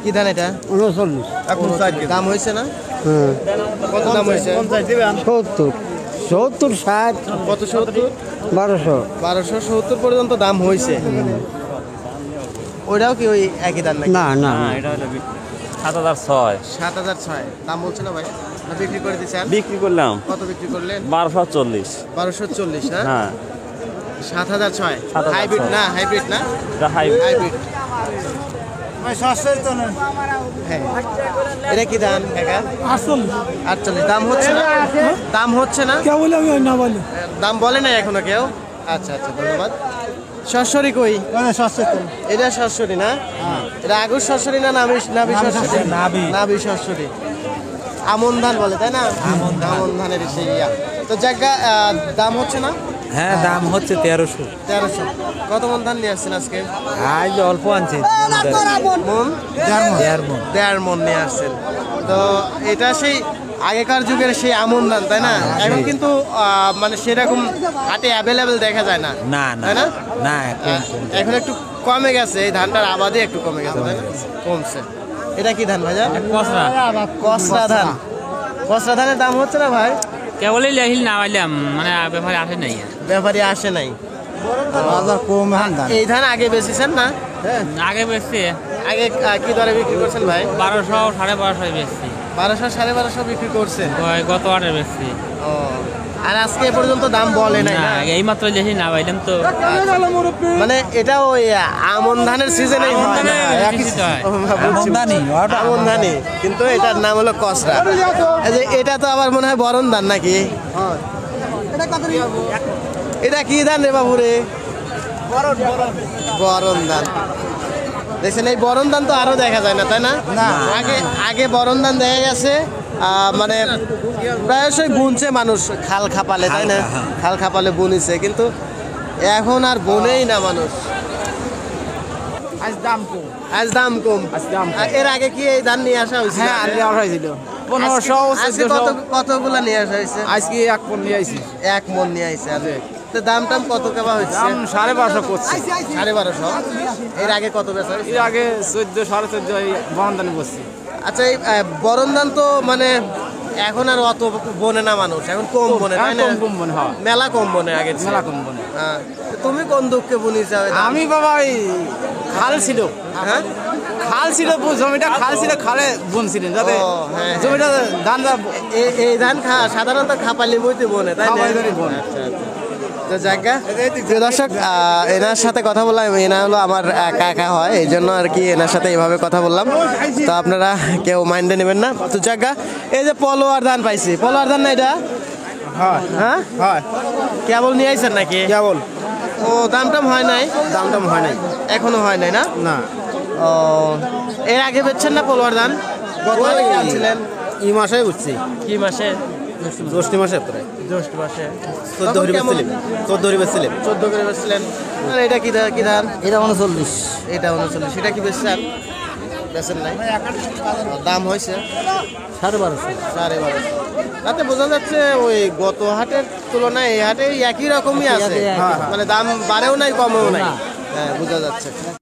কি ধান এটা? 39 দাম হয়েছে না? কত দাম হয়েছে? 70 70 60 কত 70? 1200 1270 পর্যন্ত দাম হয়েছে। ওইটাও কি ওই একই দাম নাকি? না না এটা হলো 7006 7006 দাম বলছে না ভাই? না বিক্রি করে দিচ্ছেন? বিক্রি করলাম কত বিক্রি করলেন? 1240 1240 না? হ্যাঁ 7006 7006 হাইব্রিড না? হাইব্রিড না? এটা হাইব্রিড। হ্যাঁ এটা কি ধান কাকা? 48 দাম হচ্ছে না? দাম হচ্ছে না? দাম বলে নাই এখনো কেউ? আচ্ছা আচ্ছা ধন্যবাদ। সরসরি কই? এটা সরসরি না? এটা আগুর সরসরি না নাবি সরসরি? নাবি সরসরি। আমন ধান বলে তাই না? আমন ধানের সেই ইয়া। তো জায়গা দাম হচ্ছে না? হ্যাঁ দাম হচ্ছে 1300 1300। কত মন ধান নিয়ে আসছেন আজকে? আজ অল্প আনছি মন? 1.5 মন নিয়ে আসছেন। তো এটা সেই আগেকার যুগের সেই আমন ধান তাই না? এখন কিন্তু মানে সেরকম হাটে অ্যাভেলেবেল দেখা যায় না, না তাই না? না এখন একটু কমে গেছে, এই ধানটার আবাদই একটু কমে গেছে তাই না? কমছে। এটা কি ধান ভাইয়া? কসরা ধান। কসরা ধানের দাম হচ্ছে না ভাই? কেবলই লেহিল না পাইলাম মানে ব্যাপারে আসে নাই ব্যাপারী আসে নাই। বাজার কম এই ধান আগে বেচেছেন না? আগে বেচছি আগে কি দরে বিক্রি করছেন ভাই? 1200 1250 বেচছি 1200 1250 বিক্রি করছেন। গত আটে বেচছি ও আর আজকে এ পর্যন্ত দাম বলে নাই না? এই মাত্র লেহিল না পাইলাম তো মানে এটা ওই আমন ধানের সিজনেই হয় না? আমন ধানই, কিন্তু এটার নাম হলো কসরা। এই যে এটা তো আবার মনে হয় বরণ ধান নাকি? এটা কি ধান রে বাবু রে? বরণ ধান। দেখছেন এই বরণ ধান তো আরো দেখা যায় না তাই না? আগে বরণ ধান দেখা গেছে মানে প্রায়শই বুনছে মানুষ খাল খাপালে তাই না? খাল খাপালে বুনিছে, কিন্তু এখন আর বোনেই না মানুষ। আজ দাম কম। এর আগে কি এই ধান নিয়ে আসা হয়েছিল? হ্যাঁ আগে আর হয়েছিল 1500 আজকে কতগুলা নিয়ে আসা হয়েছে? আজকে 1 মণ নিয়ে আইছি। 1 মণ নিয়ে আইছে। তো দাম টাম কত কেবা হচ্ছে? দাম 1250 করছে। 1250। এর আগে কত বেচা হয়েছে? এর আগে 14 14.5 এই বরন্দানি বসছি। আচ্ছা এই বরণ ধান তো মানে এখন আর অত বনে না মানুষ, এখন কম বনে তাই না? কম মনে হয় মেলা কম বনে আগে মেলা কম মনে। হ্যাঁ তুমি কোন দুঃখে বুনিছো? আমি বাবা ওই খাল ছিল, হ্যাঁ খাল ছিল জমিটা, খাল ছিল, খালে বুনছিলেন যাতে ও, হ্যাঁ, জমিটা ধান এই ধান সাধারণত খাপালি বইতে বনে তাই না? খাপালি বনে। আচ্ছা আচ্ছা। তো জায়গা প্রিয় দর্শক এনার সাথে কথা বললাম, এনা হলো আমার কাকা হয়, এই জন্য আর কি এনার সাথে এইভাবে কথা বললাম। তো আপনারা কেউ মাইন্ডে নেবেন না। তো জায়গা এই যে পলোয়ার ধান পাইছি, পলোয়ার ধান না এটা? হ্যাঁ কেবল নিয়ে আইছেন নাকি? কেবল ও দাম টাম হয় নাই? দাম টাম হয় নাই এখনো হয় নাই না? না। ও এর আগে বেচছেন না পলোয়ার ধান? ছিলেন এই মাসে বুঝছি, কি মাসে? জ্যৈষ্ঠ মাসে প্রায় জ্যৈষ্ঠ মাসে 14 হরি বেচছিলেন, 14 হরি বেচছিলেন। 14 করে বেচছিলেন। আর এটা কি কি ধান? এটা 39। এটা 39। সেটা কি বেচছেন? বেচেন নাই? দাম হয়েছে 1250। 12.5। তাতে বোঝা যাচ্ছে ওই গত হাটের তুলনায় এই হাটে একই রকমই আছে, মানে দাম বাড়েও নাই কমেও নাই। হ্যাঁ বোঝা যাচ্ছে।